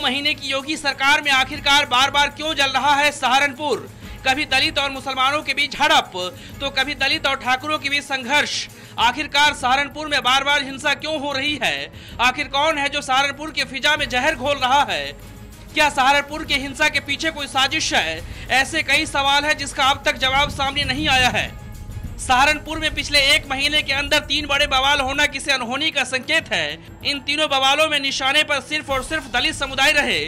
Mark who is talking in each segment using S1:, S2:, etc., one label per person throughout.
S1: महीने की योगी सरकार में आखिरकार बार बार क्यों जल रहा है सहारनपुर? कभी दलित और मुसलमानों के बीच झड़प तो कभी दलित और ठाकुरों के बीच संघर्ष। आखिरकार सहारनपुर में बार बार हिंसा क्यों हो रही है? आखिर कौन है जो सहारनपुर के फिजा में जहर घोल रहा है? क्या सहारनपुर के हिंसा के पीछे कोई साजिश है? ऐसे कई सवाल है जिसका अब तक जवाब सामने नहीं आया है। सहारनपुर में पिछले 1 महीने के अंदर 3 बड़े बवाल होना किसी अनहोनी का संकेत है। इन तीनों बवालों में निशाने पर सिर्फ और सिर्फ दलित समुदाय रहे।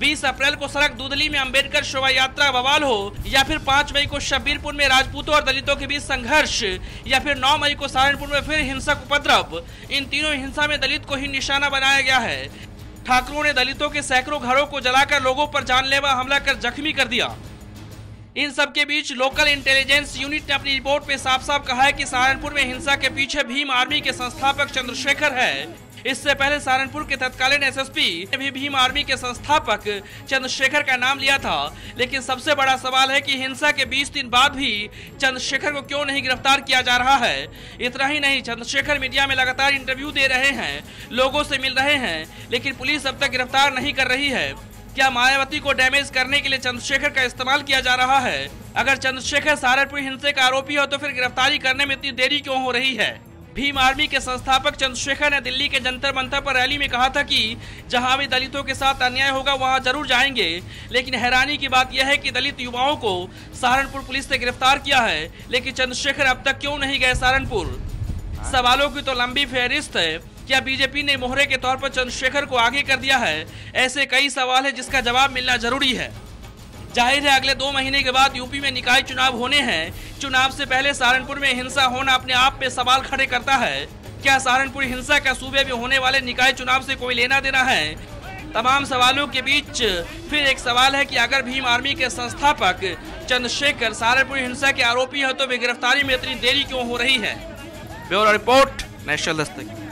S1: 20 अप्रैल को सड़क दूधली में अंबेडकर शोभा यात्रा बवाल हो, या फिर 5 मई को शब्बीरपुर में राजपूतों और दलितों के बीच संघर्ष, या फिर 9 मई को सहारनपुर में फिर हिंसक उपद्रव, इन तीनों हिंसा में दलित को ही निशाना बनाया गया है। ठाकुरों ने दलितों के सैकड़ों घरों को जलाकर लोगों पर जानलेवा हमला कर जख्मी कर दिया। इन सब के बीच लोकल इंटेलिजेंस यूनिट ने अपनी रिपोर्ट में साफ साफ कहा है कि सहारनपुर में हिंसा के पीछे भीम आर्मी के संस्थापक चंद्रशेखर है। इससे पहले सहारनपुर के तत्कालीन एसएसपी ने भी भीम आर्मी के संस्थापक चंद्रशेखर का नाम लिया था। लेकिन सबसे बड़ा सवाल है कि हिंसा के 20 दिन बाद भी चंद्रशेखर को क्यों नहीं गिरफ्तार किया जा रहा है। इतना ही नहीं, चंद्रशेखर मीडिया में लगातार इंटरव्यू दे रहे हैं, लोगों से मिल रहे हैं, लेकिन पुलिस अब तक गिरफ्तार नहीं कर रही है। क्या मायावती को डैमेज करने के लिए चंद्रशेखर का इस्तेमाल किया जा रहा है? अगर चंद्रशेखर सहारनपुर हिंसा का आरोपी हो तो फिर गिरफ्तारी करने में इतनी देरी क्यों हो रही है? भीम आर्मी के संस्थापक चंद्रशेखर ने दिल्ली के जंतर मंतर पर रैली में कहा था कि जहां भी दलितों के साथ अन्याय होगा वहां जरूर जाएंगे। लेकिन हैरानी की बात यह है कि दलित युवाओं को सहारनपुर पुलिस ने गिरफ्तार किया है, लेकिन चंद्रशेखर अब तक क्यों नहीं गए सहारनपुर? सवालों की तो लंबी फहरिस्त है। क्या बीजेपी ने मोहरे के तौर पर चंद्रशेखर को आगे कर दिया है? ऐसे कई सवाल है जिसका जवाब मिलना जरूरी है। जाहिर है अगले 2 महीने के बाद यूपी में निकाय चुनाव होने हैं। चुनाव से पहले सहारनपुर में हिंसा होना अपने आप में सवाल खड़े करता है। क्या सहारनपुर हिंसा का सूबे में होने वाले निकाय चुनाव से कोई लेना देना है? तमाम सवालों के बीच फिर एक सवाल है कि अगर भीम आर्मी के संस्थापक चंद्रशेखर सहारनपुर हिंसा के आरोपी है तो वे गिरफ्तारी में इतनी देरी क्यों हो रही है? Bureau report, national Dastak.